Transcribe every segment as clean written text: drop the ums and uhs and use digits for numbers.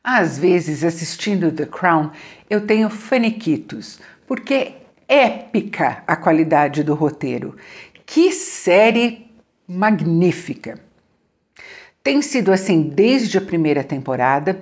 Às vezes, assistindo The Crown, eu tenho faniquitos, porque é épica a qualidade do roteiro. Que série magnífica! Tem sido assim desde a primeira temporada,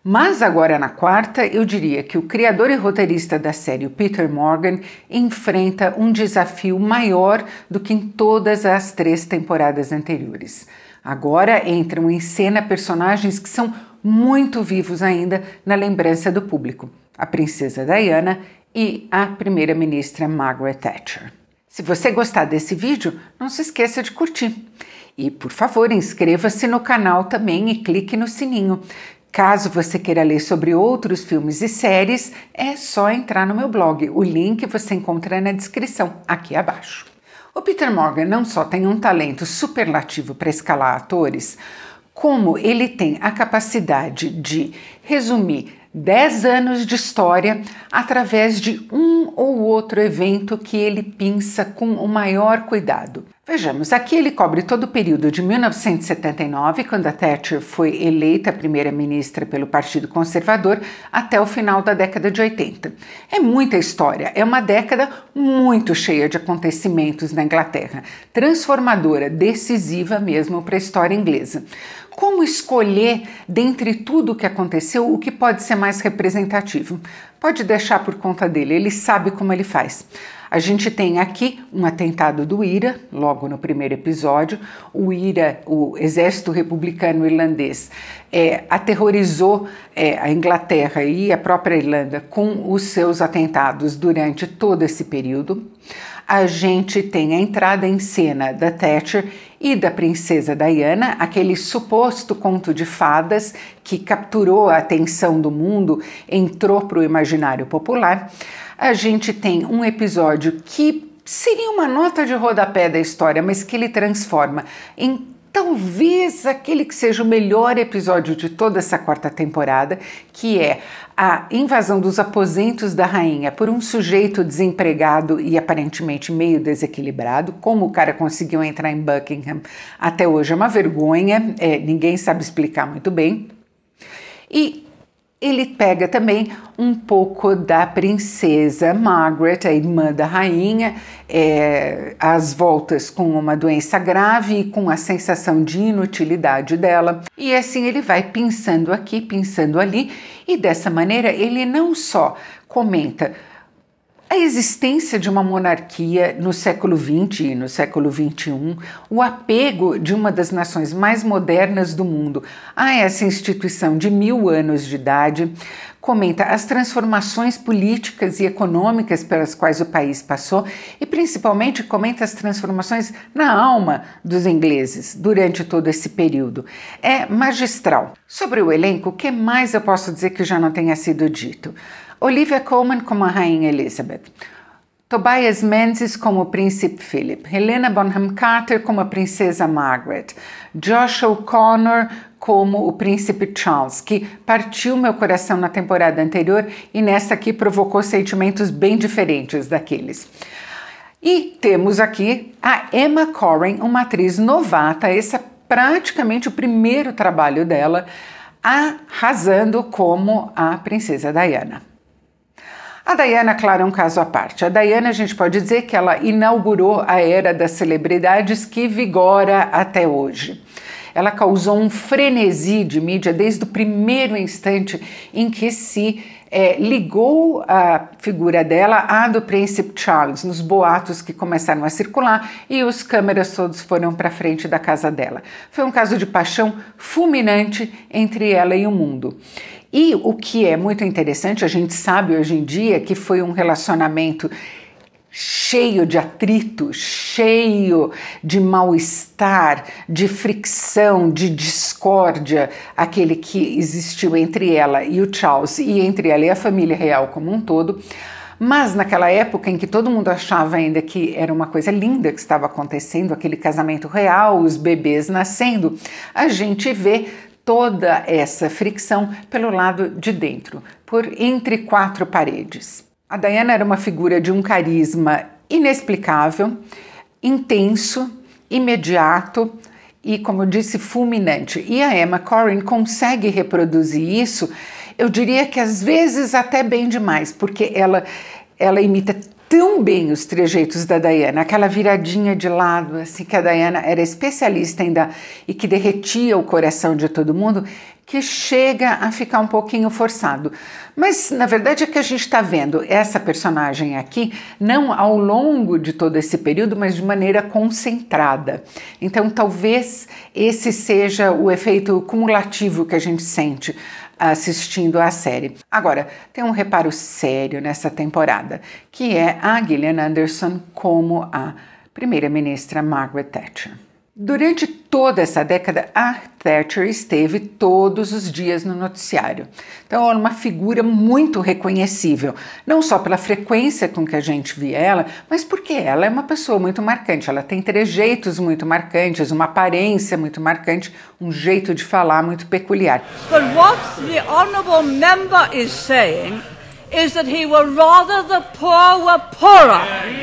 mas agora na quarta eu diria que o criador e roteirista da série, o Peter Morgan, enfrenta um desafio maior do que em todas as 3 temporadas anteriores. Agora entram em cena personagens que são muito vivos ainda na lembrança do público, a princesa Diana e a primeira-ministra Margaret Thatcher. Se você gostar desse vídeo, não se esqueça de curtir. E, por favor, inscreva-se no canal também e clique no sininho. Caso você queira ler sobre outros filmes e séries, é só entrar no meu blog. O link você encontra na descrição, aqui abaixo. O Peter Morgan não só tem um talento superlativo para escalar atores, como ele tem a capacidade de resumir 10 anos de história através de um ou outro evento que ele pinça com o maior cuidado. Vejamos, aqui ele cobre todo o período de 1979, quando a Thatcher foi eleita primeira-ministra pelo Partido Conservador, até o final da década de 80. É muita história, é uma década muito cheia de acontecimentos na Inglaterra, transformadora, decisiva mesmo para a história inglesa. Como escolher, dentre tudo o que aconteceu, o que pode ser mais representativo? Pode deixar por conta dele, ele sabe como ele faz. A gente tem aqui um atentado do IRA, logo no primeiro episódio. O IRA, o Exército Republicano Irlandês, aterrorizou a Inglaterra e a própria Irlanda com os seus atentados durante todo esse período. A gente tem a entrada em cena da Thatcher e da princesa Diana, aquele suposto conto de fadas que capturou a atenção do mundo, entrou para o imaginário popular. A gente tem um episódio que seria uma nota de rodapé da história, mas que ele transforma em talvez aquele que seja o melhor episódio de toda essa quarta temporada, que é a invasão dos aposentos da rainha por um sujeito desempregado e aparentemente meio desequilibrado. Como o cara conseguiu entrar em Buckingham até hoje é uma vergonha, ninguém sabe explicar muito bem. E ele pega também um pouco da princesa Margaret, a irmã da rainha, as voltas com uma doença grave e com a sensação de inutilidade dela. E assim ele vai pensando aqui, pensando ali, e dessa maneira ele não só comenta a existência de uma monarquia no século XX e no século XXI, o apego de uma das nações mais modernas do mundo a essa instituição de 1000 anos de idade, comenta as transformações políticas e econômicas pelas quais o país passou e principalmente comenta as transformações na alma dos ingleses durante todo esse período. É magistral. Sobre o elenco, o que mais eu posso dizer que já não tenha sido dito? Olivia Colman como a Rainha Elizabeth, Tobias Menzies como o Príncipe Philip, Helena Bonham Carter como a Princesa Margaret, Josh O'Connor como o Príncipe Charles, que partiu meu coração na temporada anterior e nesta aqui provocou sentimentos bem diferentes daqueles. E temos aqui a Emma Corrin, uma atriz novata, esse é praticamente o primeiro trabalho dela, arrasando como a Princesa Diana. A Diana, claro, é um caso à parte. A Diana, a gente pode dizer que ela inaugurou a era das celebridades que vigora até hoje. Ela causou um frenesi de mídia desde o primeiro instante em que se ligou a figura dela à do Príncipe Charles, nos boatos que começaram a circular e os câmeras todos foram para frente da casa dela. Foi um caso de paixão fulminante entre ela e o mundo. E o que é muito interessante, a gente sabe hoje em dia que foi um relacionamento cheio de atrito, cheio de mal-estar, de fricção, de discórdia, aquele que existiu entre ela e o Charles e entre ela e a família real como um todo. Mas naquela época em que todo mundo achava ainda que era uma coisa linda que estava acontecendo, aquele casamento real, os bebês nascendo, a gente vê toda essa fricção pelo lado de dentro, por entre 4 paredes. A Diana era uma figura de um carisma inexplicável, intenso, imediato e, como eu disse, fulminante. E a Emma Corrin consegue reproduzir isso, eu diria que às vezes até bem demais, porque ela imita tão bem os trejeitos da Diana, aquela viradinha de lado, assim, que a Diana era especialista ainda e que derretia o coração de todo mundo, que chega a ficar um pouquinho forçado. Mas, na verdade, é que a gente está vendo essa personagem aqui, não ao longo de todo esse período, mas de maneira concentrada. Então, talvez esse seja o efeito cumulativo que a gente sente assistindo à série. Agora, tem um reparo sério nessa temporada, que é a Gillian Anderson como a primeira-ministra Margaret Thatcher. Durante toda essa década, a Thatcher esteve todos os dias no noticiário. Então, ela é uma figura muito reconhecível, não só pela frequência com que a gente via ela, mas porque ela é uma pessoa muito marcante. Ela tem trejeitos muito marcantes, uma aparência muito marcante, um jeito de falar muito peculiar. But what the honourable member is saying is that he would rather the poor were poorer,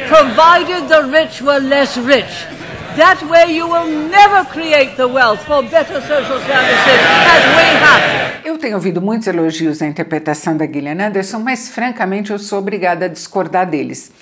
provided the rich were less rich. That way you will never create the wealth for better social services as we have. Eu tenho ouvido muitos elogios à interpretação da Gillian Anderson, mas francamente eu sou obrigada a discordar deles.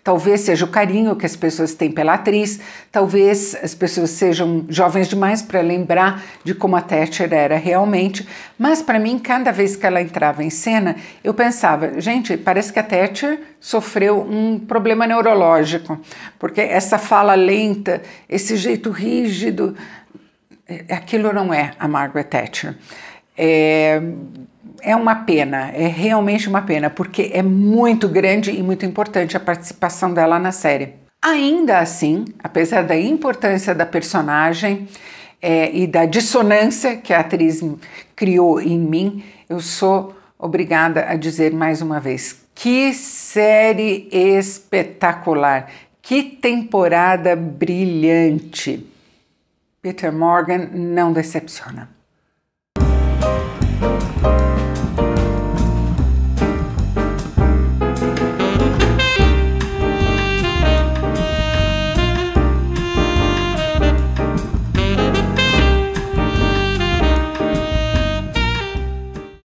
Talvez seja o carinho que as pessoas têm pela atriz, talvez as pessoas sejam jovens demais para lembrar de como a Thatcher era realmente, mas para mim, cada vez que ela entrava em cena, eu pensava, gente, parece que a Thatcher sofreu um problema neurológico, porque essa fala lenta, esse jeito rígido, aquilo não é a Margaret Thatcher. É uma pena, é realmente uma pena, porque é muito grande e muito importante a participação dela na série. Ainda assim, apesar da importância da personagem e da dissonância que a atriz criou em mim, eu sou obrigada a dizer mais uma vez, que série espetacular, que temporada brilhante. Peter Morgan não decepciona.